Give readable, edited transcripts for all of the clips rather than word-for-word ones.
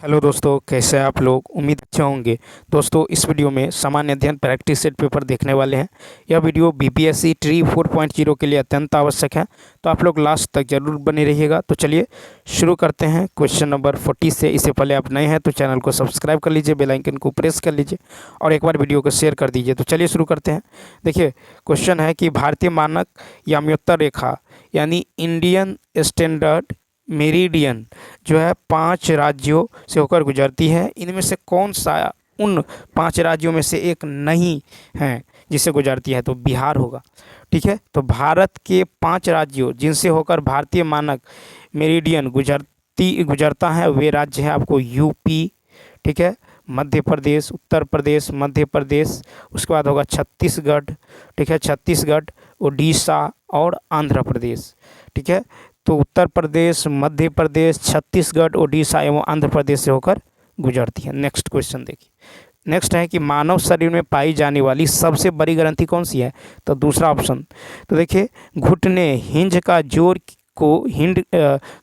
Hello दोस्तों, कैसे हैं आप लोग। उम्मीद अच्छे होंगे। दोस्तों, इस वीडियो में सामान्य अध्ययन प्रैक्टिस सेट पेपर देखने वाले हैं। यह वीडियो बीपीएससी ट्री 4.0 के लिए अत्यंत आवश्यक है, तो आप लोग लास्ट तक जरूर बने रहिएगा। तो चलिए शुरू करते हैं क्वेश्चन नंबर 40 से। इससे पहले आप नए हैं तो चैनल को सब्सक्राइब कर लीजिए, बेल आइकन को प्रेस कर लीजिए और एक बार वीडियो को शेयर कर दीजिए। तो चलिए शुरू करते हैं। देखिए, क्वेश्चन है कि भारतीय मानक याम्योत्तर रेखा यानी इंडियन स्टैंडर्ड मेरिडियन जो है 5 राज्यों से होकर गुजरती है। इनमें से कौन सा उन 5 राज्यों में से एक नहीं है जिससे गुजरती है? तो बिहार होगा। ठीक है, तो भारत के 5 राज्यों जिनसे होकर भारतीय मानक मेरिडियन गुजरता है वे राज्य हैं आपको यूपी, ठीक है, मध्य प्रदेश, उत्तर प्रदेश, मध्य प्रदेश, उसके बाद होगा छत्तीसगढ़, ठीक है, छत्तीसगढ़, उड़ीसा और आंध्र प्रदेश। ठीक है, तो उत्तर प्रदेश, मध्य प्रदेश, छत्तीसगढ़, उड़ीसा एवं आंध्र प्रदेश से होकर गुजरती है। नेक्स्ट क्वेश्चन देखिए। नेक्स्ट है कि मानव शरीर में पाई जाने वाली सबसे बड़ी ग्रंथि कौन सी है? तो दूसरा ऑप्शन। तो देखिए, घुटने हिंज का जोर को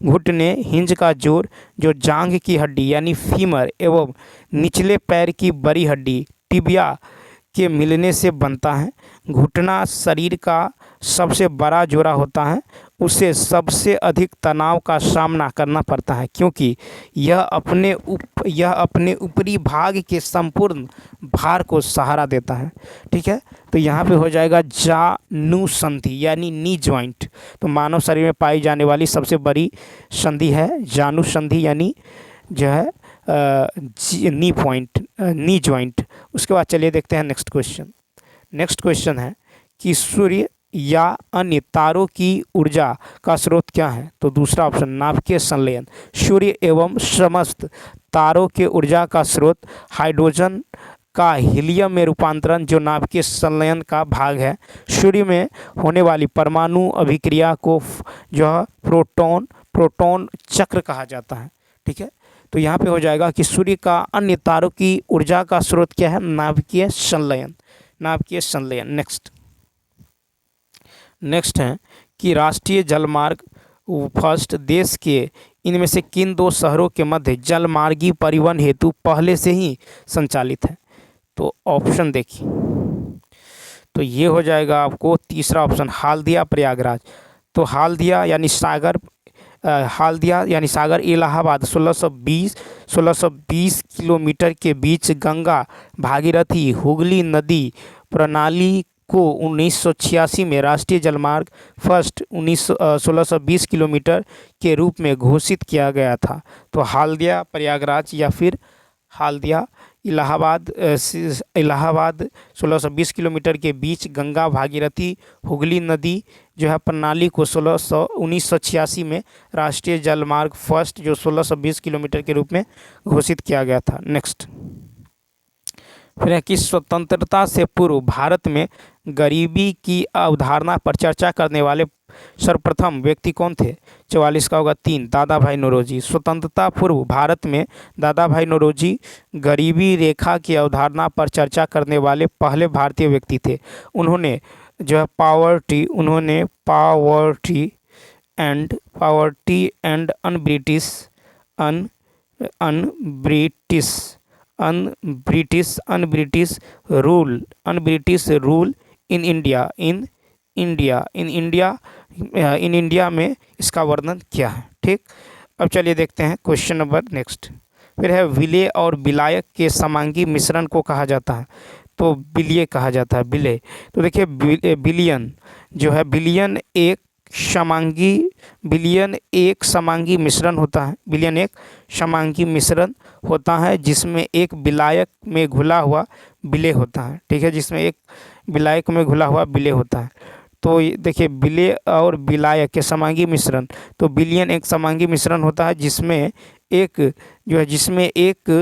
घुटने हिंज का जोर जो जांघ की हड्डी यानी फीमर एवं निचले पैर की बड़ी हड्डी टिबिया के मिलने से बनता है। घुटना शरीर का सबसे बड़ा जोड़ा होता है, उसे सबसे अधिक तनाव का सामना करना पड़ता है क्योंकि यह अपने ऊपरी भाग के संपूर्ण भार को सहारा देता है। ठीक है, तो यहाँ पे हो जाएगा जानु संधि यानी नी जॉइंट। तो मानव शरीर में पाई जाने वाली सबसे बड़ी संधि है जानु संधि यानी जो है नी जॉइंट। उसके बाद चलिए देखते हैं नेक्स्ट क्वेश्चन। नेक्स्ट क्वेश्चन है कि सूर्य या अन्य तारों की ऊर्जा का स्रोत क्या है? तो दूसरा ऑप्शन नाभिकीय संलयन। सूर्य एवं समस्त तारों के ऊर्जा का स्रोत हाइड्रोजन का हीलियम में रूपांतरण जो नाभिकीय संलयन का भाग है। सूर्य में होने वाली परमाणु अभिक्रिया को जो है प्रोटॉन चक्र कहा जाता है। ठीक है, तो यहाँ पे हो जाएगा कि सूर्य का अन्य तारों की ऊर्जा का स्रोत क्या है? नाभिकीय संलयन, नाभिकीय संलयन। नेक्स्ट है कि राष्ट्रीय जलमार्ग फर्स्ट देश के इनमें से किन 2 शहरों के मध्य जलमार्गी परिवहन हेतु पहले से ही संचालित है? तो ऑप्शन देखिए, तो ये हो जाएगा आपको तीसरा ऑप्शन हाल्दिया प्रयागराज। तो हाल्दिया यानी सागर इलाहाबाद 1620 किलोमीटर के बीच गंगा भागीरथी हुगली नदी प्रणाली को 1986 में राष्ट्रीय जलमार्ग फर्स्ट 1620 किलोमीटर के रूप में घोषित किया गया था। तो हाल्दिया प्रयागराज या फिर हाल्दिया इलाहाबाद 1620 किलोमीटर के बीच गंगा भागीरथी हुगली नदी जो है प्रणाली को 1986 में राष्ट्रीय जलमार्ग फर्स्ट जो 1620 किलोमीटर के रूप में घोषित किया गया था। नेक्स्ट फिर है कि स्वतंत्रता से पूर्व भारत में गरीबी की अवधारणा पर चर्चा करने वाले सर्वप्रथम व्यक्ति कौन थे? 44 का होगा 3 दादा भाई नौरोजी। स्वतंत्रता पूर्व भारत में दादा भाई नौरोजी गरीबी रेखा की अवधारणा पर चर्चा करने वाले पहले भारतीय व्यक्ति थे। उन्होंने जो है poverty and un-British rule in India में इसका वर्णन किया है। ठीक, अब चलिए देखते हैं क्वेश्चन नंबर नेक्स्ट। फिर है विलय और विलायक के समांगी मिश्रण को कहा जाता है? तो विलय कहा जाता है, विलय। तो देखिए, बिलियन जो है बिलियन एक समांगी मिश्रण होता है। बिलियन एक समांगी मिश्रण होता है जिसमें एक विलायक में घुला हुआ विलय होता है। ठीक है, जिसमें एक विलायक में घुला हुआ विलय होता है। तो देखिए, विलय और विलायक के समांगी मिश्रण, तो बिलियन एक समांगी मिश्रण होता है जिसमें एक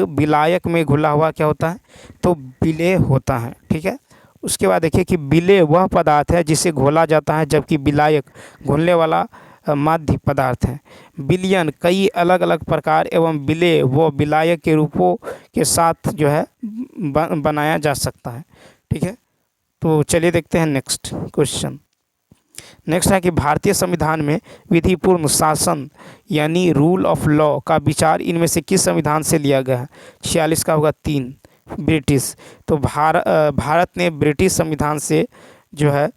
विलायक में घुला हुआ क्या होता है? तो विलय होता है। ठीक है, उसके बाद देखिए कि विलय वह पदार्थ है जिसे घोला जाता है जबकि विलायक घुलने वाला माध्य पदार्थ है। विलयन कई अलग अलग प्रकार एवं विलय व विलायक के रूपों के साथ जो है बनाया जा सकता है। ठीक है, तो चलिए देखते हैं नेक्स्ट क्वेश्चन। नेक्स्ट है कि भारतीय संविधान में विधिपूर्ण शासन यानी रूल ऑफ लॉ का विचार इनमें से किस संविधान से लिया गया है? 46 का होगा 3, ब्रिटिश। तो भारत ने ब्रिटिश संविधान से जो है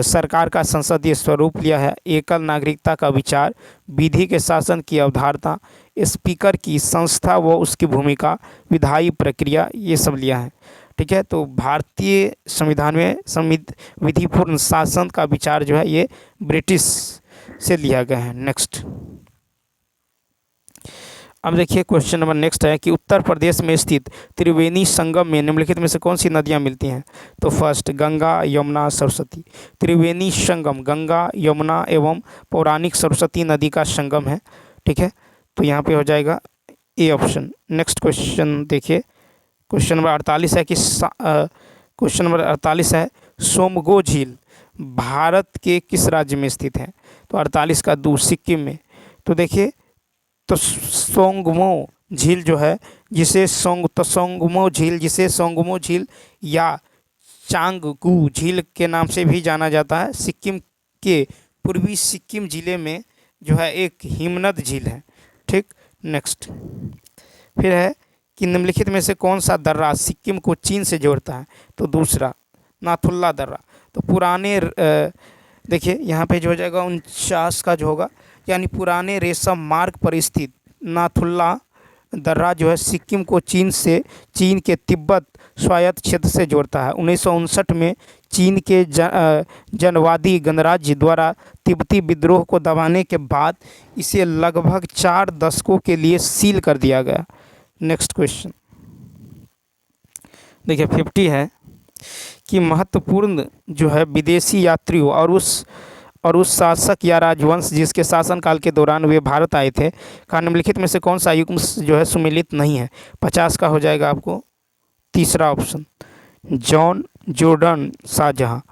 सरकार का संसदीय स्वरूप लिया है। एकल नागरिकता का विचार, विधि के शासन की अवधारणा, स्पीकर की संस्था व उसकी भूमिका, विधायी प्रक्रिया, ये सब लिया है। ठीक है, तो भारतीय संविधान में विधिपूर्ण शासन का विचार जो है ये ब्रिटिश से लिया गया है। नेक्स्ट, अब देखिए क्वेश्चन नंबर नेक्स्ट है कि उत्तर प्रदेश में स्थित त्रिवेणी संगम में निम्नलिखित में से कौन सी नदियां मिलती हैं? तो फर्स्ट, गंगा, यमुना, सरस्वती। त्रिवेणी संगम गंगा, यमुना एवं पौराणिक सरस्वती नदी का संगम है। ठीक है, तो यहाँ पे हो जाएगा ए ऑप्शन। नेक्स्ट क्वेश्चन देखिए, क्वेश्चन नंबर 48 है कि क्वेश्चन नंबर 48 है सोमगो झील भारत के किस राज्य में स्थित है? तो 48 का 2, सिक्किम में। तो देखिए, तो सोंगमो झील जो है जिसे सोंगमो झील या चांगगू झील के नाम से भी जाना जाता है, सिक्किम के पूर्वी सिक्किम जिले में जो है एक हिमनद झील है। ठीक, नेक्स्ट फिर है कि निम्नलिखित में से कौन सा दर्रा सिक्किम को चीन से जोड़ता है? तो दूसरा, नाथुला दर्रा। तो पुराने देखिए यहाँ पे जो हो जाएगा 49 का जो होगा, यानी पुराने रेशम मार्ग पर स्थित नाथुला दर्रा जो है सिक्किम को चीन के तिब्बत स्वायत्त क्षेत्र से जोड़ता है। 1959 में चीन के जनवादी गणराज्य द्वारा तिब्बती विद्रोह को दबाने के बाद इसे लगभग 4 दशकों के लिए सील कर दिया गया। नेक्स्ट क्वेश्चन देखिए 50 है कि महत्वपूर्ण जो है विदेशी यात्रियों और उस शासक या राजवंश जिसके शासनकाल के दौरान वे भारत आए थे का निम्नलिखित में से कौन सा युग्म जो है सुमेलित नहीं है? 50 का हो जाएगा आपको तीसरा ऑप्शन, जॉन जॉर्डन शाहजहाँ।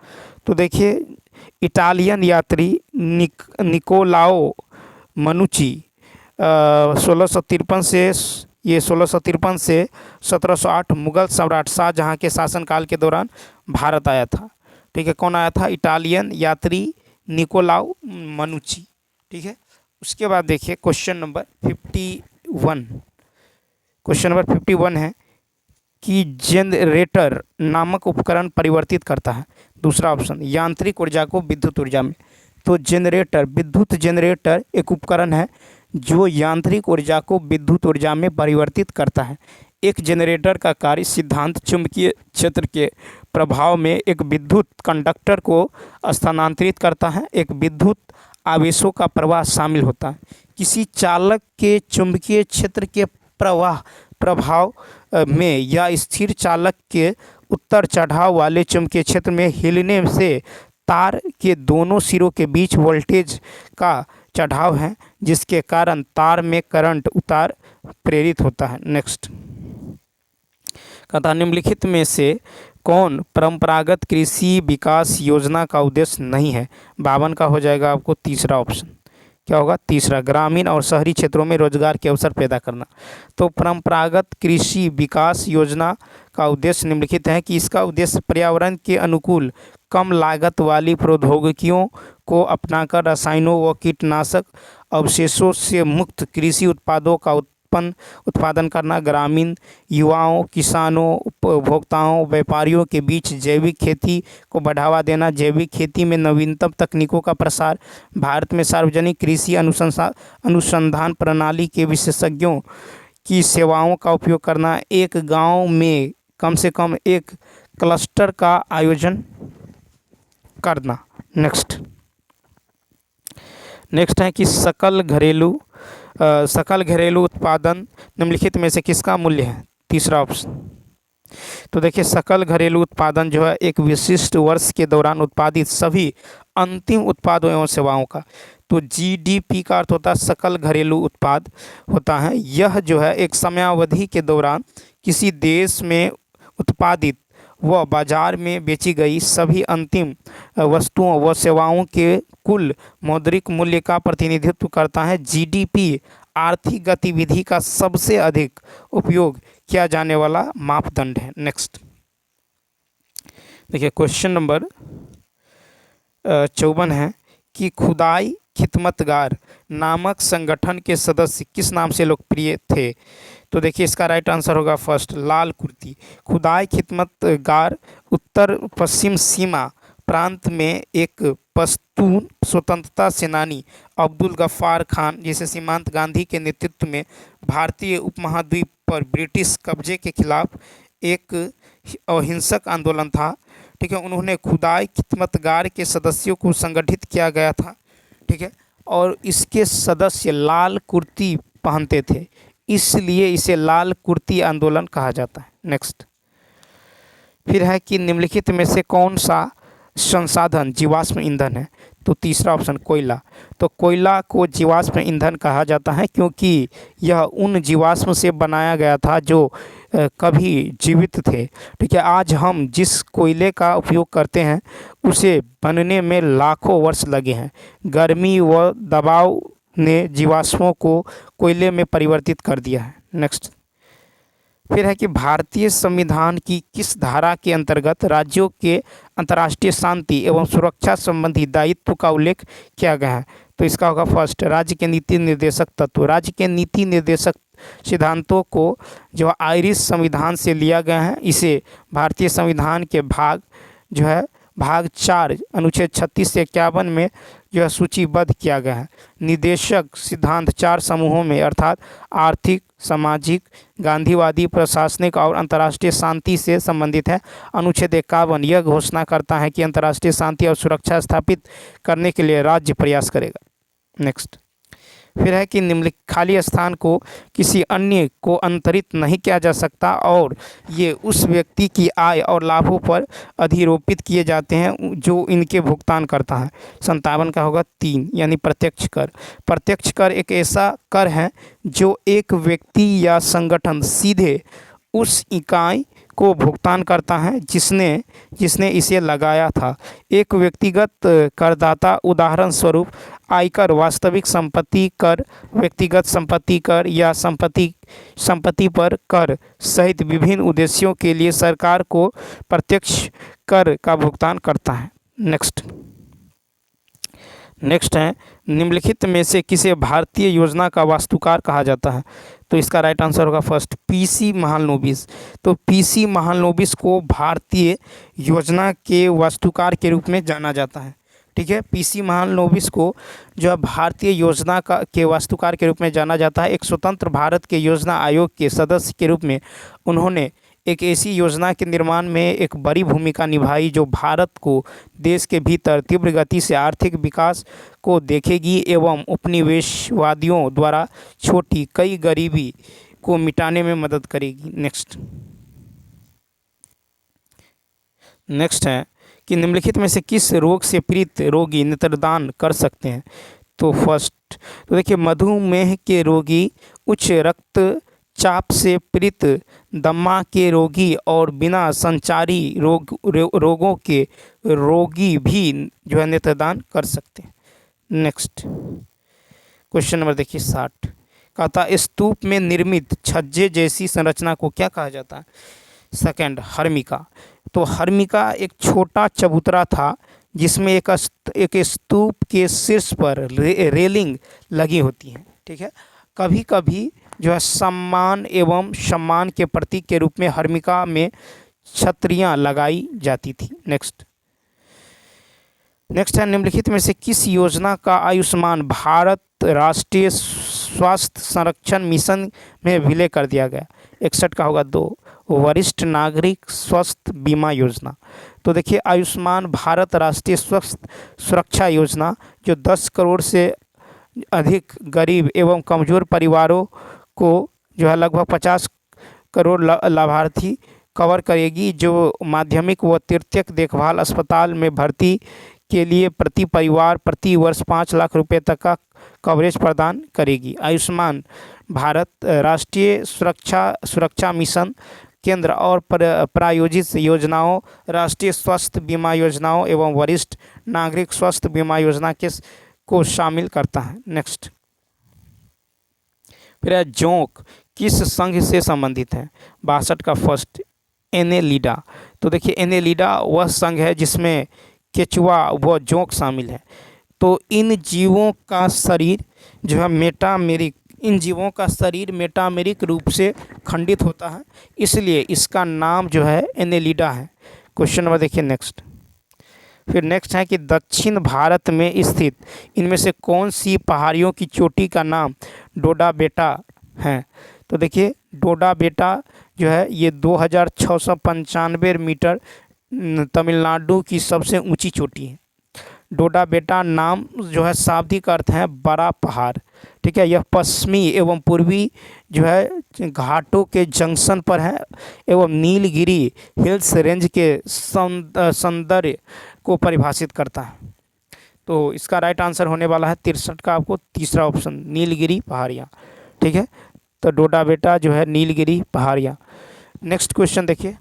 तो देखिए, इटालियन यात्री निकोलाओ मनुची 1653 से 1708 मुगल सम्राट शाहजहाँ के शासनकाल के दौरान भारत आया था। ठीक है, कौन आया था? इटालियन यात्री निकोलाओ मनुची। ठीक है, उसके बाद देखिए क्वेश्चन नंबर 51 है कि जनरेटर नामक उपकरण परिवर्तित करता है। दूसरा ऑप्शन, यांत्रिक ऊर्जा को विद्युत ऊर्जा में। तो विद्युत जनरेटर एक उपकरण है जो यांत्रिक ऊर्जा को विद्युत ऊर्जा में परिवर्तित करता है। एक जनरेटर का कार्य सिद्धांत चुंबकीय क्षेत्र के प्रभाव में एक विद्युत कंडक्टर को स्थानांतरित करता है। एक विद्युत आवेशों का प्रवाह शामिल होता है। किसी चालक के चुंबकीय क्षेत्र के प्रभाव में या स्थिर चालक के उतार चढ़ाव वाले चुंबकीय क्षेत्र में हिलने से तार के दोनों सिरों के बीच वोल्टेज का चढ़ाव है, जिसके कारण तार में करंट उतार प्रेरित होता है। नेक्स्ट कहता निम्नलिखित में से कौन परंपरागत कृषि विकास योजना का उद्देश्य नहीं है? 52 का हो जाएगा आपको तीसरा ऑप्शन। क्या होगा? तीसरा, ग्रामीण और शहरी क्षेत्रों में रोजगार के अवसर पैदा करना। तो परंपरागत कृषि विकास योजना का उद्देश्य निम्नलिखित है कि इसका उद्देश्य पर्यावरण के अनुकूल कम लागत वाली प्रौद्योगिकियों को अपनाकर रसायनों व कीटनाशक अवशेषों से मुक्त कृषि उत्पादों का उत्पादन करना, ग्रामीण युवाओं, किसानों, उपभोक्ताओं, व्यापारियों के बीच जैविक खेती को बढ़ावा देना, जैविक खेती में नवीनतम तकनीकों का प्रसार, भारत में सार्वजनिक कृषि अनुसंधान प्रणाली के विशेषज्ञों की सेवाओं का उपयोग करना, एक गांव में कम से कम एक क्लस्टर का आयोजन करना। नेक्स्ट है कि सकल घरेलू उत्पादन निम्नलिखित में से किसका मूल्य है? तीसरा ऑप्शन। तो देखिए, सकल घरेलू उत्पादन जो है एक विशिष्ट वर्ष के दौरान उत्पादित सभी अंतिम उत्पादों एवं सेवाओं का। तो जीडीपी का अर्थ होता है सकल घरेलू उत्पाद होता है। यह जो है एक समयावधि के दौरान किसी देश में उत्पादित व बाजार में बेची गई सभी अंतिम वस्तुओं व सेवाओं के कुल मौद्रिक मूल्य का प्रतिनिधित्व करता है। जीडीपी आर्थिक गतिविधि का सबसे अधिक उपयोग किया जाने वाला मापदंड है। नेक्स्ट देखिए, क्वेश्चन नंबर 54 है कि खुदाई खिदमतगार नामक संगठन के सदस्य किस नाम से लोकप्रिय थे? तो देखिए इसका राइट आंसर होगा फर्स्ट, लाल कुर्ती। खुदाई खिदमतगार उत्तर पश्चिम सीमा प्रांत में एक पश्तून स्वतंत्रता सेनानी अब्दुल गफ्फार खान जिसे सीमांत गांधी के नेतृत्व में भारतीय उपमहाद्वीप पर ब्रिटिश कब्जे के खिलाफ एक अहिंसक आंदोलन था। ठीक है, उन्होंने खुदाई खिदमतगार के सदस्यों को संगठित किया गया था। ठीक है, और इसके सदस्य लाल कुर्ती पहनते थे, इसलिए इसे लाल कुर्ती आंदोलन कहा जाता है। नेक्स्ट फिर है कि निम्नलिखित में से कौन सा संसाधन जीवाश्म ईंधन है? तो तीसरा ऑप्शन कोयला। तो कोयला को जीवाश्म ईंधन कहा जाता है क्योंकि यह उन जीवाश्म से बनाया गया था जो कभी जीवित थे। ठीक है, आज हम जिस कोयले का उपयोग करते हैं उसे बनने में लाखों वर्ष लगे हैं। गर्मी व दबाव ने जीवाश्मों को कोयले में परिवर्तित कर दिया है। नेक्स्ट फिर है कि भारतीय संविधान की किस धारा के अंतर्गत राज्यों के अंतर्राष्ट्रीय शांति एवं सुरक्षा संबंधी दायित्व का उल्लेख किया गया है? तो इसका होगा फर्स्ट, राज्य के नीति निर्देशक तत्व। राज्य के नीति निर्देशक सिद्धांतों को जो आयरिश संविधान से लिया गया है, इसे भारतीय संविधान के भाग 4 अनुच्छेद 36 से 51 में जो है सूचीबद्ध किया गया है। निर्देशक सिद्धांत 4 समूहों में अर्थात आर्थिक, सामाजिक, गांधीवादी, प्रशासनिक और अंतर्राष्ट्रीय शांति से संबंधित है। अनुच्छेद 51 यह घोषणा करता है कि अंतर्राष्ट्रीय शांति और सुरक्षा स्थापित करने के लिए राज्य प्रयास करेगा। नेक्स्ट फिर है कि निम्नलिखित खाली स्थान को किसी अन्य को अंतरित नहीं किया जा सकता और ये उस व्यक्ति की आय और लाभों पर अधिरोपित किए जाते हैं जो इनके भुगतान करता है। 57 का होगा 3 यानी प्रत्यक्ष कर। प्रत्यक्ष कर एक ऐसा कर है जो एक व्यक्ति या संगठन सीधे उस इकाई को भुगतान करता है जिसने इसे लगाया था। एक व्यक्तिगत करदाता उदाहरण स्वरूप आयकर, वास्तविक संपत्ति कर, व्यक्तिगत संपत्ति कर या संपत्ति पर कर सहित विभिन्न उद्देश्यों के लिए सरकार को प्रत्यक्ष कर का भुगतान करता है। नेक्स्ट है निम्नलिखित में से किसे भारतीय योजना का वास्तुकार कहा जाता है? तो इसका राइट आंसर होगा फर्स्ट, पीसी महालनोबिस। तो पीसी महालनोबिस को भारतीय योजना के वास्तुकार के रूप में जाना जाता है। ठीक है, पीसी महालनोबिस को जो है भारतीय योजना के वास्तुकार के रूप में जाना जाता है। एक स्वतंत्र भारत के योजना आयोग के सदस्य के रूप में उन्होंने एक ऐसी योजना के निर्माण में एक बड़ी भूमिका निभाई जो भारत को देश के भीतर तीव्र गति से आर्थिक विकास को देखेगी एवं उपनिवेशवादियों द्वारा छोटी कई गरीबी को मिटाने में मदद करेगी। नेक्स्ट है कि निम्नलिखित में से किस रोग से पीड़ित रोगी नेत्रदान कर सकते हैं? तो फर्स्ट तो देखिए मधुमेह के रोगी, उच्च रक्तचाप से पीड़ित, दमा के रोगी और बिना संचारी रोगों के रोगी भी जो है नेत्रदान कर सकते हैं। नेक्स्ट क्वेश्चन नंबर देखिए 60 कहता स्तूप में निर्मित छज्जे जैसी संरचना को क्या कहा जाता है? सेकंड, हर्मिका। तो हर्मिका एक छोटा चबूतरा था जिसमें एक स्तूप के शीर्ष पर रेलिंग लगी होती है। ठीक है, कभी कभी जो है सम्मान एवं सम्मान के प्रतीक के रूप में हर्मिका में छतरियां लगाई जाती थी। नेक्स्ट है निम्नलिखित में से किस योजना का आयुष्मान भारत राष्ट्रीय स्वास्थ्य संरक्षण मिशन में विलय कर दिया गया? 61 का होगा 2, वरिष्ठ नागरिक स्वास्थ्य बीमा योजना। तो देखिए आयुष्मान भारत राष्ट्रीय स्वास्थ्य सुरक्षा योजना जो 10 करोड़ से अधिक गरीब एवं कमज़ोर परिवारों को जो है लगभग 50 करोड़ लाभार्थी कवर करेगी, जो माध्यमिक व तृतीयक देखभाल अस्पताल में भर्ती के लिए प्रति परिवार प्रति वर्ष 5 लाख रुपए तक का कवरेज प्रदान करेगी। आयुष्मान भारत राष्ट्रीय सुरक्षा मिशन केंद्र और प्रायोजित योजनाओं, राष्ट्रीय स्वास्थ्य बीमा योजनाओं एवं वरिष्ठ नागरिक स्वास्थ्य बीमा योजना को शामिल करता है। नेक्स्ट फिर जोंक किस संघ से संबंधित है? 62 का फर्स्ट, एनेलिडा। तो देखिए एनेलिडा वह संघ है जिसमें केचुआ व जोंक शामिल है। तो इन जीवों का शरीर जो है मेटामेरिक, इन जीवों का शरीर मेटामेरिक रूप से खंडित होता है, इसलिए इसका नाम जो है एनेलिडा है। क्वेश्चन नंबर देखिए नेक्स्ट। फिर नेक्स्ट है कि दक्षिण भारत में स्थित इनमें से कौन सी पहाड़ियों की चोटी का नाम डोडा बेटा है। तो देखिए डोडा बेटा जो है ये 2695 मीटर तमिलनाडु की सबसे ऊंची चोटी है। डोडा बेटा नाम जो है शाब्दिक अर्थ है बड़ा पहाड़। ठीक है, यह पश्चिमी एवं पूर्वी जो है घाटों के जंक्शन पर है एवं नीलगिरी हिल्स रेंज के सौंदर्य को परिभाषित करता है। तो इसका राइट आंसर होने वाला है 63 का आपको तीसरा ऑप्शन, नीलगिरी पहाड़ियाँ। ठीक है, तो डोडा बेटा जो है नीलगिरी पहाड़ियाँ। नेक्स्ट क्वेश्चन देखिए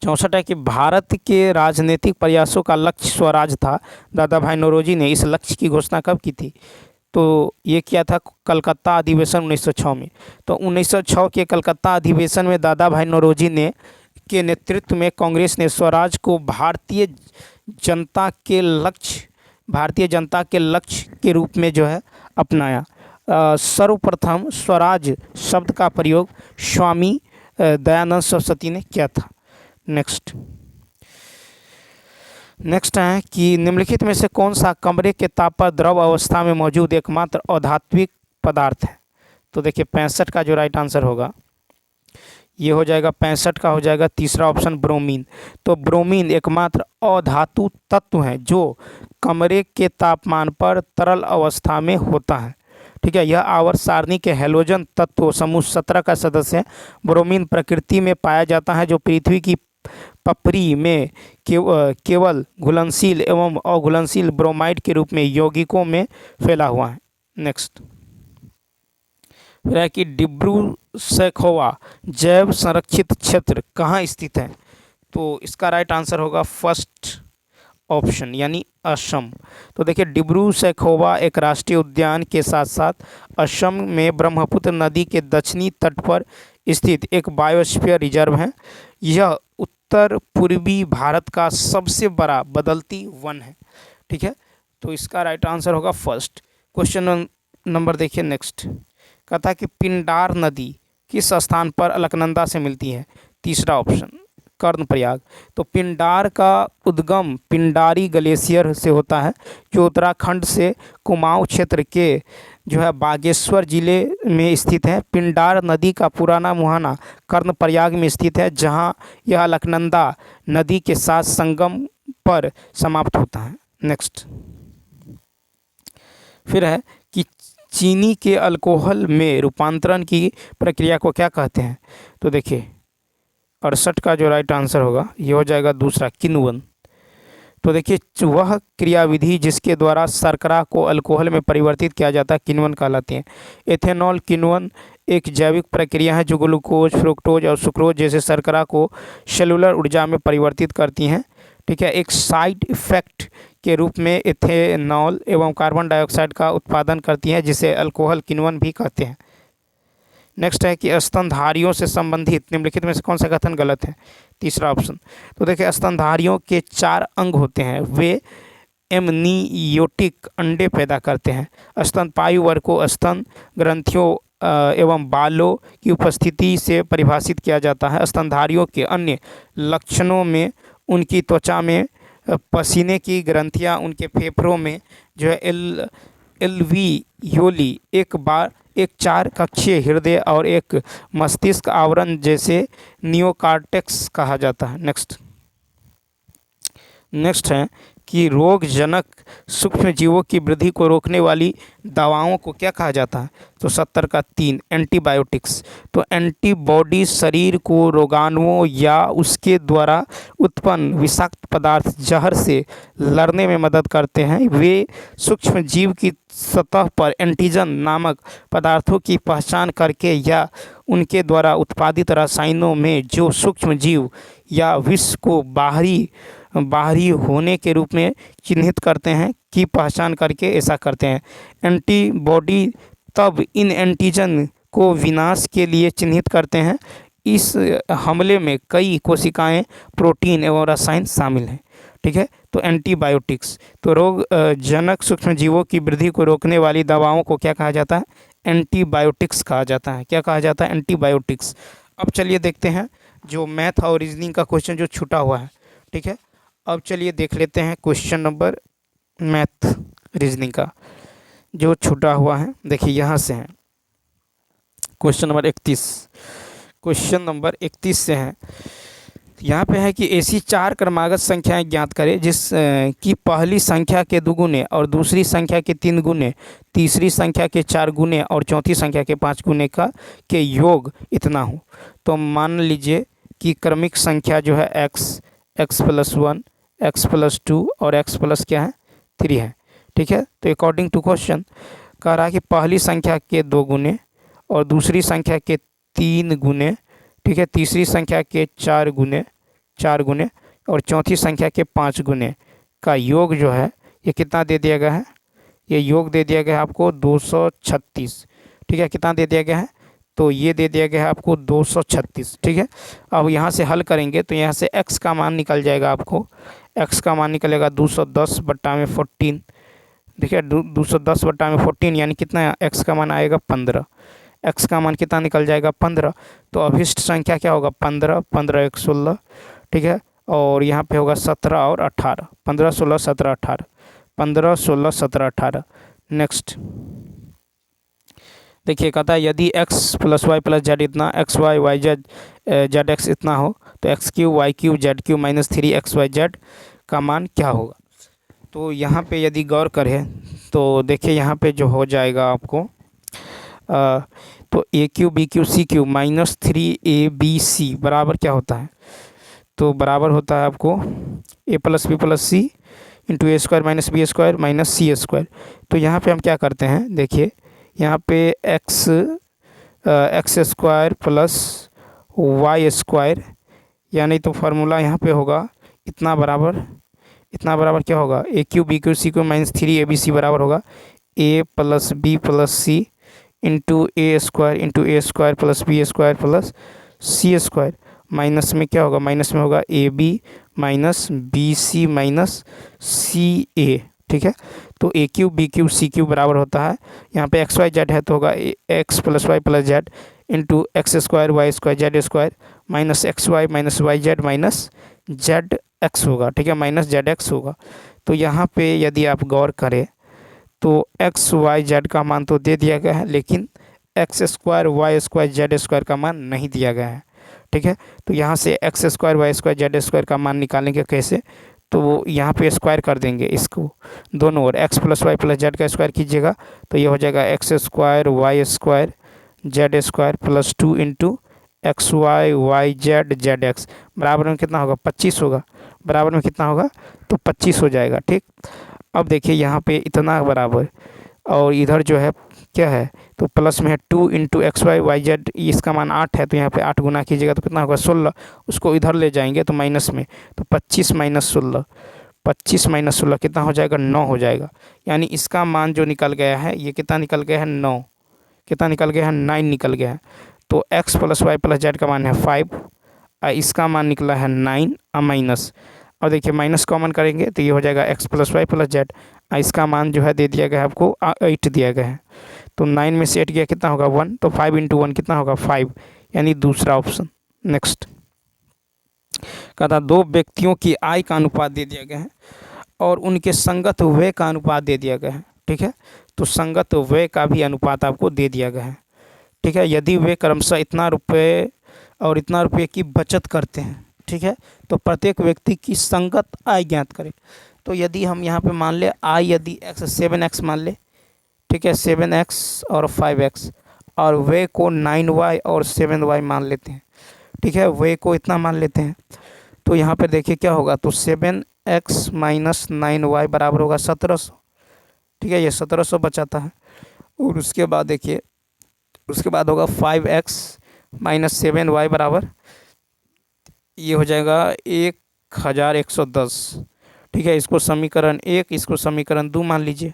64 है कि भारत के राजनीतिक प्रयासों का लक्ष्य स्वराज था। दादा भाई नौरोजी ने इस लक्ष्य की घोषणा कब की थी। तो ये किया था कलकत्ता अधिवेशन 1906 में। तो 1906 के कलकत्ता अधिवेशन में दादा भाई नौरोजी ने के नेतृत्व में कांग्रेस ने स्वराज को भारतीय जनता के लक्ष्य के रूप में जो है अपनाया। सर्वप्रथम स्वराज शब्द का प्रयोग स्वामी दयानंद सरस्वती ने किया था। नेक्स्ट है कि निम्नलिखित में से कौन सा कमरे के ताप पर द्रव अवस्था में मौजूद एकमात्र अधात्विक पदार्थ है। तो देखिए 65 का जो राइट आंसर होगा ये हो जाएगा 65 का हो जाएगा तीसरा ऑप्शन ब्रोमीन। तो ब्रोमीन एकमात्र अधातु तत्व है जो कमरे के तापमान पर तरल अवस्था में होता है। ठीक है, यह आवर्त सारणी के हैलोजन तत्व समूह 17 का सदस्य है। ब्रोमीन प्रकृति में पाया जाता है जो पृथ्वी की पपरी में केवल घुलनशील एवं अघुलनशील ब्रोमाइड के रूप में यौगिकों में फैला हुआ है। नेक्स्ट फिर है कि डिब्रू सैखोवा जैव संरक्षित क्षेत्र कहाँ स्थित है। तो इसका राइट आंसर होगा फर्स्ट ऑप्शन यानी असम। तो देखिए डिब्रू सैखोवा एक राष्ट्रीय उद्यान के साथ साथ असम में ब्रह्मपुत्र नदी के दक्षिणी तट पर स्थित एक बायोस्फीयर रिजर्व है। यह उत्तर पूर्वी भारत का सबसे बड़ा बदलती वन है। ठीक है, तो इसका राइट आंसर होगा फर्स्ट। क्वेश्चन नंबर देखिए नेक्स्ट। कहता है कि पिंडार नदी किस स्थान पर अलकनंदा से मिलती है। तीसरा ऑप्शन कर्णप्रयाग। तो पिंडार का उद्गम पिंडारी ग्लेशियर से होता है जो उत्तराखंड से कुमाऊं क्षेत्र के जो है बागेश्वर जिले में स्थित है। पिंडार नदी का पुराना मुहाना कर्णप्रयाग में स्थित है जहां यह अलकनंदा नदी के साथ संगम पर समाप्त होता है। नेक्स्ट फिर है कि चीनी के अल्कोहल में रूपांतरण की प्रक्रिया को क्या कहते हैं। तो देखिए 68 का जो राइट आंसर होगा ये हो जाएगा दूसरा किण्वन। तो देखिए वह क्रियाविधि जिसके द्वारा शर्करा को अल्कोहल में परिवर्तित किया जाता है किण्वन कहलाती है। एथेनॉल किण्वन एक जैविक प्रक्रिया है जो ग्लूकोज फ्रुक्टोज और सुक्रोज जैसे शर्करा को सेलुलर ऊर्जा में परिवर्तित करती हैं। ठीक है, एक साइड इफेक्ट के रूप में एथेनॉल एवं कार्बन डाइऑक्साइड का उत्पादन करती है जिसे अल्कोहल किण्वन भी कहते हैं। नेक्स्ट है कि स्तनधारियों से संबंधित निम्नलिखित में से कौन सा कथन गलत है। तीसरा ऑप्शन। तो देखिए स्तनधारियों के 4 अंग होते हैं, वे एमनियोटिक अंडे पैदा करते हैं। स्तनपायु वर्ग को स्तन ग्रंथियों एवं बालों की उपस्थिति से परिभाषित किया जाता है। स्तनधारियों के अन्य लक्षणों में उनकी त्वचा में पसीने की ग्रंथियां, उनके फेफड़ों में जो है एल्वियोली, एक 4 कक्षीय हृदय और एक मस्तिष्क आवरण जैसे नियोकार्टेक्स कहा जाता है। नेक्स्ट है कि रोगजनक सूक्ष्म जीवों की वृद्धि को रोकने वाली दवाओं को क्या कहा जाता है। तो 70 का 3 एंटीबायोटिक्स। तो एंटीबॉडी शरीर को रोगाणुओं या उसके द्वारा उत्पन्न विषाक्त पदार्थ जहर से लड़ने में मदद करते हैं। वे सूक्ष्म जीव की सतह पर एंटीजन नामक पदार्थों की पहचान करके या उनके द्वारा उत्पादित रसायनों में जो सूक्ष्म जीव या विष को बाहरी होने के रूप में चिन्हित करते हैं की पहचान करके ऐसा करते हैं। एंटीबॉडी तब इन एंटीजन को विनाश के लिए चिन्हित करते हैं। इस हमले में कई कोशिकाएं, प्रोटीन एवं रसायन शामिल हैं। ठीक है। तो एंटीबायोटिक्स, तो रोग जनक सूक्ष्मजीवों की वृद्धि को रोकने वाली दवाओं को क्या कहा जाता है? एंटीबायोटिक्स कहा जाता है। क्या कहा जाता है? एंटीबायोटिक्स। अब चलिए देखते हैं जो मैथ और रीजनिंग का क्वेश्चन जो छूटा हुआ है, ठीक है। अब चलिए देख लेते हैं क्वेश्चन नंबर मैथ रीजनिंग का जो छूटा हुआ है। देखिए यहाँ से है क्वेश्चन नंबर 31। क्वेश्चन नंबर 31 से है, यहाँ पे है कि ऐसी चार क्रमागत संख्याएं ज्ञात करें जिस की पहली संख्या के दुगुने और दूसरी संख्या के 3 गुने, तीसरी संख्या के 4 गुने और चौथी संख्या के 5 गुने का के योग इतना हो। तो मान लीजिए कि क्रमिक संख्या जो है x+1, x+2 और x+ क्या है 3 है, ठीक है। तो अकॉर्डिंग टू क्वेश्चन कह रहा है कि पहली संख्या के 2 गुने और दूसरी संख्या के 3 गुने, ठीक है, तीसरी संख्या के 4 गुने और चौथी संख्या के 5 गुने का योग जो है ये कितना दे दिया गया है? ये योग दे दिया गया है आपको 236, ठीक है। कितना दे दिया गया है? तो ये दे दिया गया है आपको 236, ठीक है। अब यहाँ से हल करेंगे तो यहाँ से x का मान निकल जाएगा आपको, x का मान निकलेगा 210/14, देखिए 210/14 यानी कितना? x का मान आएगा 15, x का मान कितना निकल जाएगा? 15। तो अभिष्ट संख्या क्या होगा? 15, 15 1 16, ठीक है। और यहाँ पे होगा 17 और 18, 15 16 17 18, 15 16 17 18। नेक्स्ट देखिए कहता है यदि x+y+z इतना, xy/y/z इतना हो तो x3y3z3 - 3xyz का मान क्या होगा? तो यहाँ पे यदि गौर करें तो देखिए यहाँ पे जो हो जाएगा आपको तो AQ BQ CQ -3ABC बराबर क्या होता है? तो बराबर होता है आपको A+B+C into A² - B² - C²। तो यहाँ पे हम क्या करते हैं, देखिए यहाँ पे x² + y², यानी तो फार्मूला यहाँ पे होगा इतना बराबर क्या होगा? AQ BQ CQ -3ABC बराबर होगा A+B+C into A² + B² + C²। Minus में क्या होगा? माइनस में होगा AB - BC - CA, ठीक है। तो AQ BQ CQ बराबर होता है, यहाँ पे XYZ है तो होगा x+y+z into x² y² z² -xy -yz -zx होगा, ठीक है, -zx होगा। तो यहाँ पे यदि आप गौर करें तो XYZ का मान तो दे दिया गया है लेकिन x² y² z² का मान नहीं दिया गया है, ठीक है। तो यहाँ से x² y² z² का मान निकालेंगे कैसे? तो यहाँ पे स्क्वायर कर देंगे इसको दोनों ओर, x+y+z का स्क्वायर कीजिएगा तो ये हो जाएगा x² y² z² +2 into xy yz zx बराबर में कितना होगा? 25 होगा। बराबर में कितना होगा? तो 25 हो जाएगा, ठीक। अब देखिए यहाँ पे इतना बराबर और इधर जो है क्या है? तो प्लस में है 2 इंटू xy yz, इसका मान 8 है तो यहाँ पे 8 गुना कीजिएगा तो कितना होगा? 16। उसको इधर ले जाएंगे तो माइनस में, तो 25 - 16, 25 - 16 कितना हो जाएगा? 9 हो जाएगा। यानी इसका मान जो निकल गया है ये कितना निकल गया है? 9। कितना निकल गया है? 9 निकल गया है। तो x+y+z का मान है 5, इसका मान निकला है 9 माइनस, और देखिए माइनस कॉमन करेंगे तो ये हो जाएगा x+y+z, इसका मान जो है दे दिया गया है आपको 8 दिया गया है। तो 9 में से 8 गया कितना होगा? 1। तो 5 इंटू 1 कितना होगा? 5, यानी दूसरा ऑप्शन। नेक्स्ट कहता दो व्यक्तियों की आय का अनुपात दे दिया गया है और उनके संगत व्यय का अनुपात दे दिया गया है, ठीक है। तो संगत व्यय का भी अनुपात आपको दे दिया गया है, ठीक है। यदि वे क्रमशः इतना रुपये और इतना रुपये की बचत करते हैं, ठीक है, तो प्रत्येक व्यक्ति की संगत आय ज्ञात करें। तो यदि हम यहाँ पे मान ले आय यदि 7x मान ले, ठीक है, 7x और 5x, और वे को 9y और 7y मान लेते हैं, ठीक है, वे को इतना मान लेते हैं। तो यहाँ पे देखिए क्या होगा? तो 7x - 9y बराबर होगा 1700, ठीक है, ये 1700 बचाता है। और उसके बाद देखिए उसके बाद होगा 5x - 7y बराबर, ये हो जाएगा 1110, ठीक है। इसको समीकरण 1, इसको समीकरण 2 मान लीजिए।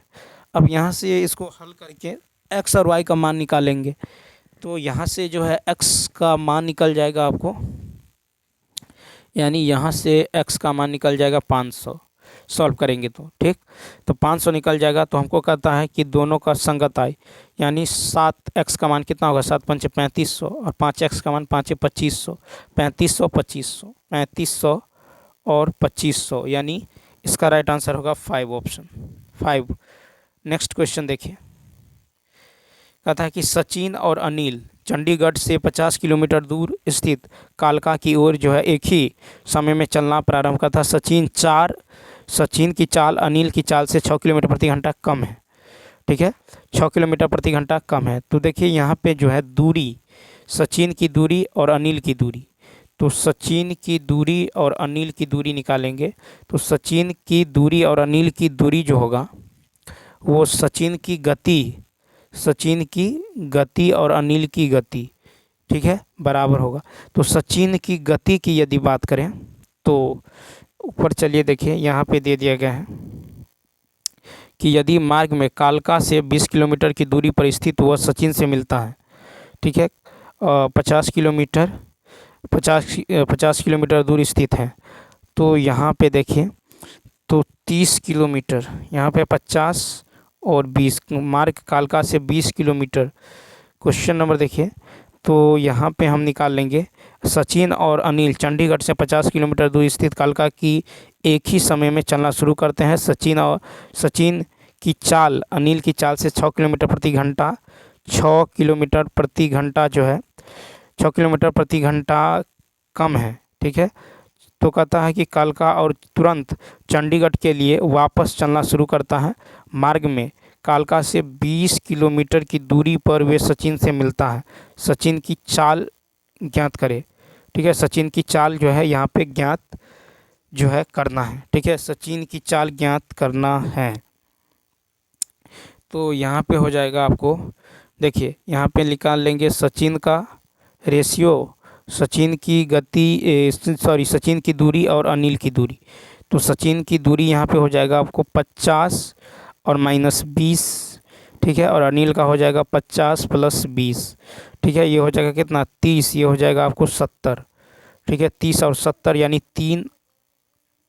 अब यहाँ से इसको हल करके x और y का मान निकालेंगे तो यहाँ से जो है x का मान निकल जाएगा आपको, यानी यहाँ से x का मान निकल जाएगा 500, सॉल्व करेंगे तो ठीक। तो 500 निकल जाएगा, तो हमको कहता है कि दोनों का संगत आए, यानी 7x का मान कितना होगा, 7 पंचे 3500 और 5x का मान 5 2500, 3500 2500, 3500 और 2500, यानी इसका राइट आंसर होगा 5, ऑप्शन 5। नेक्स्ट क्वेश्चन देखिए, कहता है कि सचिन और अनिल चंडीगढ़ से 50 किलोमीटर दूर स्थित कालका की ओर जो है एक ही समय में चलना प्रारंभ करता। सचिन की चाल अनिल की चाल से 6 किलोमीटर प्रति घंटा कम है, ठीक है, 6 किलोमीटर प्रति घंटा कम है। तो देखिए यहाँ पे जो है दूरी, सचिन की दूरी और अनिल की दूरी, तो सचिन की दूरी और अनिल की दूरी निकालेंगे। तो सचिन की दूरी और अनिल की दूरी जो होगा वो सचिन की गति और अनिल की गति, ठीक है, बराबर होगा। तो सचिन की गति की यदि बात करें तो ऊपर चलिए देखिए, यहाँ पे दे दिया गया है कि यदि मार्ग में कालका से 20 किलोमीटर की दूरी पर स्थित वह सचिन से मिलता है, ठीक है, 50 किलोमीटर दूर स्थित है, तो यहाँ पे देखिए तो 30 किलोमीटर, यहाँ पे 50 और 20, मार्ग कालका से 20 किलोमीटर। क्वेश्चन नंबर देखिए, तो यहाँ पे हम निकाल लेंगे सचिन और अनिल चंडीगढ़ से 50 किलोमीटर दूर स्थित कालका की एक ही समय में चलना शुरू करते हैं। सचिन की चाल अनिल की चाल से 6 किलोमीटर प्रति घंटा, 6 किलोमीटर प्रति घंटा जो है 6 किलोमीटर प्रति घंटा कम है, ठीक है। तो कहता है कि कालका और तुरंत चंडीगढ़ के लिए वापस चलना शुरू करता है। मार्ग में कालका से 20 किलोमीटर की दूरी पर वे सचिन से मिलता है। सचिन की चाल ज्ञात करे, ठीक है, सचिन की चाल जो है यहाँ पे ज्ञात जो है करना है, ठीक है, सचिन की चाल ज्ञात करना है। तो यहाँ पे हो जाएगा आपको, देखिए यहाँ पे निकाल लेंगे सचिन का रेशियो, सचिन की दूरी और अनिल की दूरी। तो सचिन की दूरी यहाँ पे हो जाएगा आपको 50 और -20, ठीक है, और अनिल का हो जाएगा 50 + 20, ठीक है, ये हो जाएगा कितना 30, ये हो जाएगा आपको 70, ठीक है, 30 और 70 यानी 3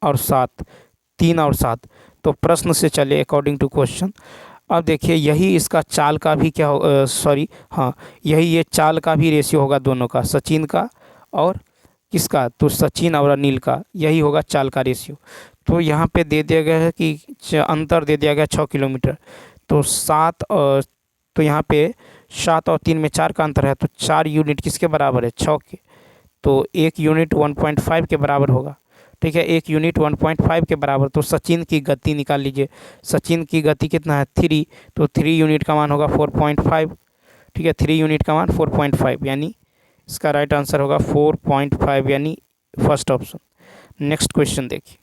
और 7। तो प्रश्न से चले अकॉर्डिंग टू क्वेश्चन। अब देखिए यही इसका चाल का भी क्या हो, यही ये चाल का भी रेशियो होगा दोनों का, सचिन का और किसका, तो सचिन और अनिल का, यही होगा चाल का रेशियो। तो यहाँ पे दे दिया गया है कि अंतर दे दिया गया 6 किलोमीटर, तो 7 और तो यहाँ पे 7 और 3 में 4 का अंतर है, तो 4 यूनिट किसके बराबर है, 6 के। तो 1 यूनिट 1.5 के बराबर होगा, ठीक है, 1 यूनिट 1.5 के बराबर। तो सचिन की गति निकाल लीजिए, सचिन की गति कितना है 3, तो 3 यूनिट का मान होगा 4.5, ठीक है, 3 यूनिट का मान 4.5, यानी इसका राइट आंसर होगा 4.5, यानी फर्स्ट ऑप्शन। नेक्स्ट क्वेश्चन देखिए,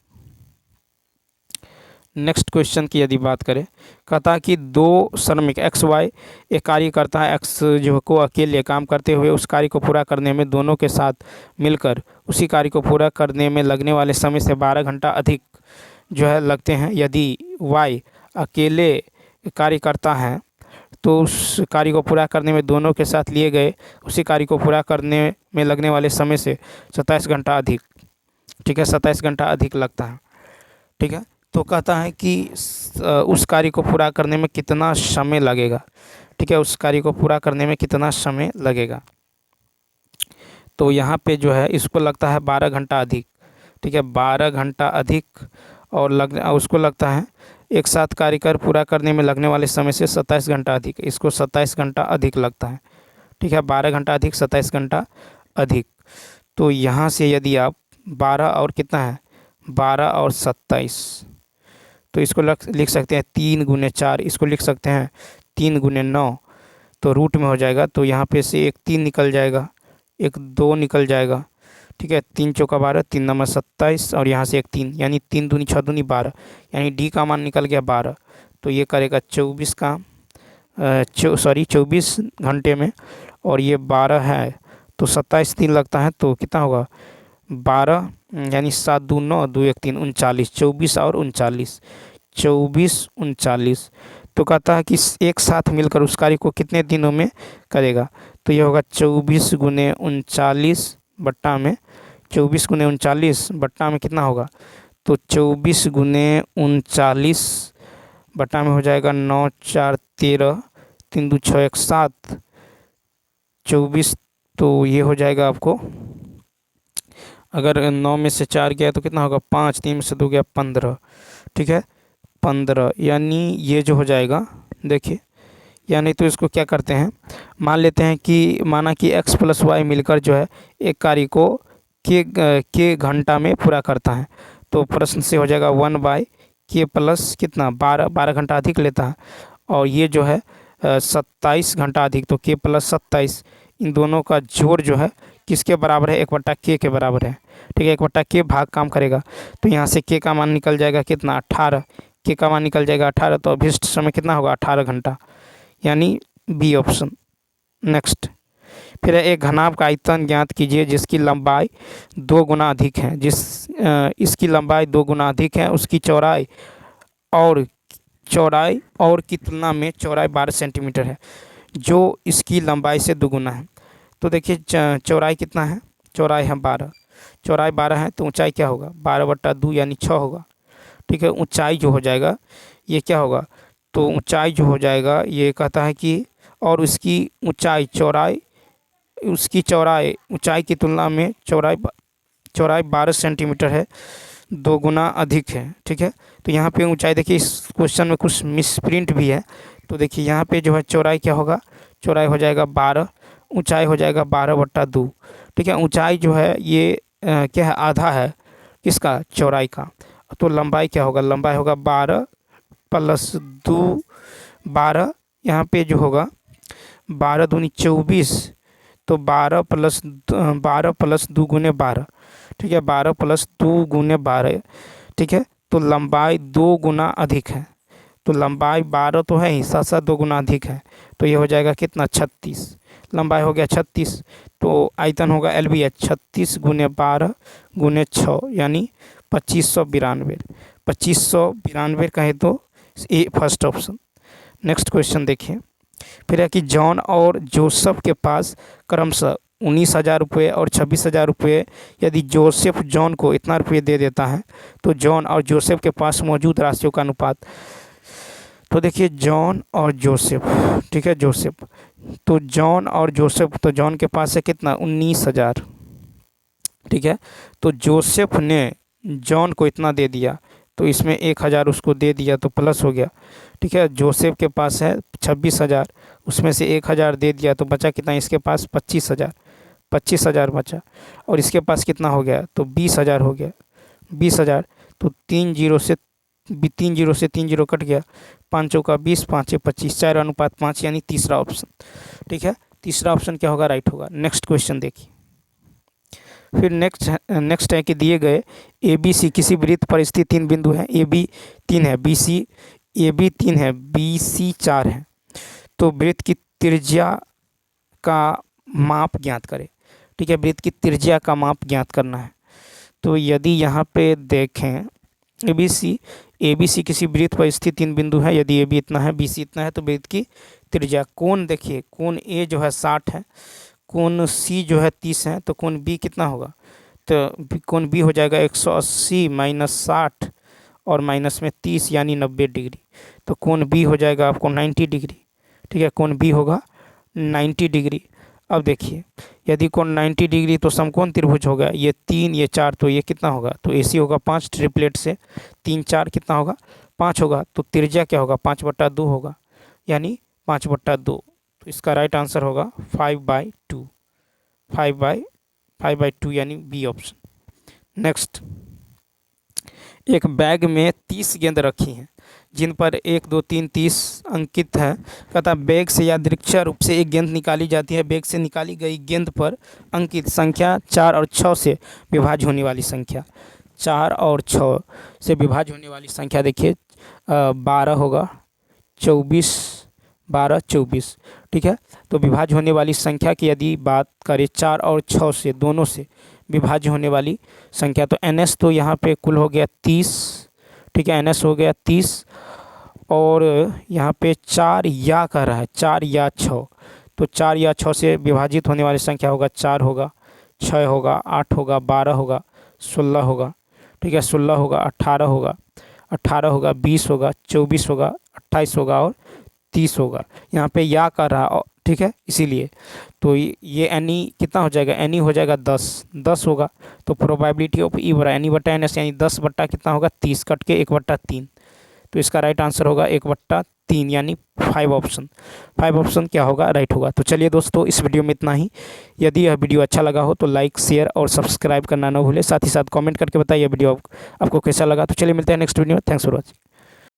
नेक्स्ट क्वेश्चन की यदि बात करें, कहता कि 2 श्रमिक XY एक कार्य करता है, X जो को अकेले काम करते हुए उस कार्य को पूरा करने में दोनों के साथ मिलकर उसी कार्य को पूरा करने में लगने वाले समय से 12 घंटा अधिक जो है लगते हैं। यदि Y अकेले कार्य करता है तो उस कार्य को पूरा करने में दोनों के साथ लिए गए उसी कार्य को पूरा करने में लगने वाले समय से 27 घंटा अधिक, ठीक है, 27 घंटा अधिक लगता है, ठीक है। तो कहता है कि उस कार्य को पूरा करने में कितना समय लगेगा, ठीक है, उस कार्य को पूरा करने में कितना समय लगेगा। तो यहाँ पे जो है इसको लगता है 12 घंटा अधिक, ठीक है, 12 घंटा अधिक, और उसको लगता है एक साथ कार्य कर पूरा करने में लगने वाले समय से 27 घंटा अधिक, इसको 27 घंटा अधिक लगता है, ठीक है, 12 घंटा अधिक 27 घंटा अधिक। तो यहाँ से यदि आप 12 और कितना है 12 और 27, तो इसको लिख सकते हैं 3 × 4, इसको लिख सकते हैं 3 × 9, तो रूट में हो जाएगा। तो यहाँ पे से एक 3 निकल जाएगा, एक 2 निकल जाएगा, ठीक है, 3 चौका 12, 3 नंबर 27, और यहाँ से एक 3, यानी 3 दूनी 6 दूनी 12, यानी डी का मान निकल गया 12। तो ये करेगा 24 का 24 घंटे में, और ये 12 है तो 27 3 लगता है, तो कितना होगा 12, यानी 7 2 9 2 1 3 39, 24 और 39, 24 39। तो कहता है कि एक साथ मिलकर उस कार्य को कितने दिनों में करेगा, तो ये होगा 24 × 39 बट्टा में 24 गुने 39 बट्टा में कितना होगा, तो 24 गुने 39 बट्टा में हो जाएगा 9 4 13, 3 2 6 1 7, 24, तो ये हो जाएगा आपको, अगर 9 में से 4 गया तो कितना होगा 5, 3 में से 2 गया 15, ठीक है 15, यानी ये जो हो जाएगा देखिए, यानी तो इसको क्या करते हैं, मान लेते हैं कि माना कि x प्लस वाई मिलकर जो है एक कार्य को के घंटा में पूरा करता है, तो प्रश्न से हो जाएगा 1/k प्लस कितना 12 घंटा अधिक लेता है, और ये जो है 27 घंटा अधिक, तो k प्लस 27, इन दोनों का जोड़ जो है किसके बराबर है, 1/k के बराबर है, ठीक है 1/k भाग काम करेगा, तो यहाँ से k का मान निकल जाएगा कितना 18, k का मान निकल जाएगा 18, तो अभिष्ट समय कितना होगा 18 घंटा, यानी बी ऑप्शन। नेक्स्ट, फिर एक घनाभ का आयतन ज्ञात कीजिए जिसकी लंबाई 2 गुना अधिक है, इसकी लंबाई 2 गुना अधिक है, उसकी चौड़ाई और की तुलना में चौड़ाई 12 सेंटीमीटर है, जो इसकी लंबाई से 2 गुना है। तो देखिए चौड़ाई कितना है, चौड़ाई है 12, चौड़ाई 12 है, तो ऊंचाई क्या होगा 12/2 यानी 6 होगा, ठीक है। ऊंचाई जो हो जाएगा ये क्या होगा, तो ऊंचाई जो हो जाएगा ये कहता है कि और उसकी ऊंचाई ऊंचाई की तुलना में चौड़ाई 12 सेंटीमीटर है, 2 गुना अधिक है, ठीक है। तो यहाँ पे ऊंचाई देखिए, इस क्वेश्चन में कुछ मिसप्रिंट भी है, तो देखिए यहाँ पे जो है चौड़ाई क्या होगा, चौड़ाई हो जाएगा 12, ऊंचाई हो जाएगा 12/2, ठीक है। ऊंचाई जो है ये क्या है, आधा है किसका, चौड़ाई का, तो लंबाई क्या होगा, लंबाई होगा 12 प्लस 2 12, यहाँ पे जो होगा 12 दूनी 24, तो 12 प्लस 2 गुने 12, ठीक है 12 प्लस 2 गुने 12, ठीक है। तो लंबाई 2 गुना अधिक है, तो लंबाई 12 तो है ही, साथ साथ 2 गुना अधिक है, तो ये हो जाएगा कितना 36, लंबाई हो गया 36, तो आयतन होगा LBH 36 गुने 12 गुने 6, यानी 2592 कहे तो ये फर्स्ट ऑप्शन। नेक्स्ट क्वेश्चन देखिए, फिर है कि जॉन और जोसेफ के पास क्रमशः 19,000 रुपये और 26,000 रुपये, यदि जोसेफ जॉन को इतना रुपये दे देता है तो जॉन और जोसेफ के पास मौजूद राशियों का अनुपात। तो देखिए जॉन और जोसेफ, ठीक है जोसेफ, तो जॉन और जोसेफ, तो जॉन के पास है कितना 19,000, ठीक है। तो जोसेफ ने जॉन को इतना दे दिया, तो इसमें 1,000 उसको दे दिया तो प्लस हो गया, ठीक है। जोसेफ के पास है 26,000, उसमें से 1,000 दे दिया तो बचा कितना, इसके पास 25,000 बचा, और इसके पास कितना हो गया, तो 20,000 हो गया, 20,000, तो 3 जीरो से 3 जीरो कट गया, 5 चौका 20, 5 25, 4:5, यानी तीसरा ऑप्शन, ठीक है। तीसरा ऑप्शन क्या होगा, राइट होगा। नेक्स्ट क्वेश्चन देखिए, फिर नेक्स्ट है कि दिए गए ABC किसी वृत्त पर स्थित 3 बिंदु हैं, AB 3 है, AB 3 है, BC 4 है, तो वृत्त की त्रिज्या का माप ज्ञात करें, ठीक है। वृत्त की त्रिज्या का माप ज्ञात करना है, तो यदि यहाँ पे देखें ABC किसी वृत्त पर स्थित 3 बिंदु है, यदि AB इतना है, BC इतना है, तो वृत्त की त्रिज्या, कोण देखिए, कोण A जो है 60 है, कोण C जो है 30 है, तो कोण B कितना होगा, तो कोण B हो जाएगा 180 माइनस 60 और माइनस में 30 यानी 90 डिग्री, तो कोण B हो जाएगा आपको 90 डिग्री, ठीक है। कोण B होगा 90 डिग्री। अब देखिए यदि कोण 90 डिग्री तो समकोण त्रिभुज होगा, ये 3 ये 4, तो ये कितना होगा, तो AC होगा 5, ट्रिपलेट से 3 4 कितना होगा 5 होगा, तो त्रिज्या क्या होगा 5/2 होगा, यानी 5/2, तो इसका राइट आंसर होगा 5/2 यानी बी ऑप्शन। नेक्स्ट, एक बैग में 30 गेंद रखी हैं जिन पर 1 2 3 30 अंकित है, कहता बैग से यादृच्छिक रूप से एक गेंद निकाली जाती है, बैग से निकाली गई गेंद पर अंकित संख्या 4 और 6 से विभाज्य होने वाली संख्या, 4 और 6 से विभाज्य होने वाली संख्या देखिए 12 होगा, 24 12 24, ठीक है। तो विभाज्य होने वाली संख्या की यदि बात करें 4 और 6 से, दोनों से विभाज्य होने वाली संख्या, तो NS तो यहाँ पे कुल हो गया 30, ठीक है, NS हो गया 30, और यहाँ पे 4 या कह रहा है 4 या 6, तो 4 या 6 से विभाजित होने वाली संख्या होगा 4 होगा, 6 होगा, 8 होगा, 12 होगा, 16 होगा, ठीक है, 16 होगा, 18 होगा, 18 होगा, 20 होगा, 24 होगा, 28 होगा और 30 होगा। यहाँ पे या कर रहा ठीक है, इसीलिए तो ये एनी कितना हो जाएगा, एनी हो जाएगा 10 होगा। तो प्रोबेबिलिटी ऑफ ई बरा एनी बटा एन एस, यानी 10 बट्टा कितना होगा 30 कट के 1/3। तो इसका राइट आंसर होगा 1/3 यानी 5 ऑप्शन क्या होगा, राइट होगा। तो चलिए दोस्तों, इस वीडियो में इतना ही। यदि यह वीडियो अच्छा लगा हो तो लाइक, शेयर और सब्सक्राइब करना ना भूलें। साथ ही साथ कमेंट करके बताइए वीडियो आपको कैसा लगा। तो चलिए मिलते हैं नेक्स्ट वीडियो में। Thanks for watching.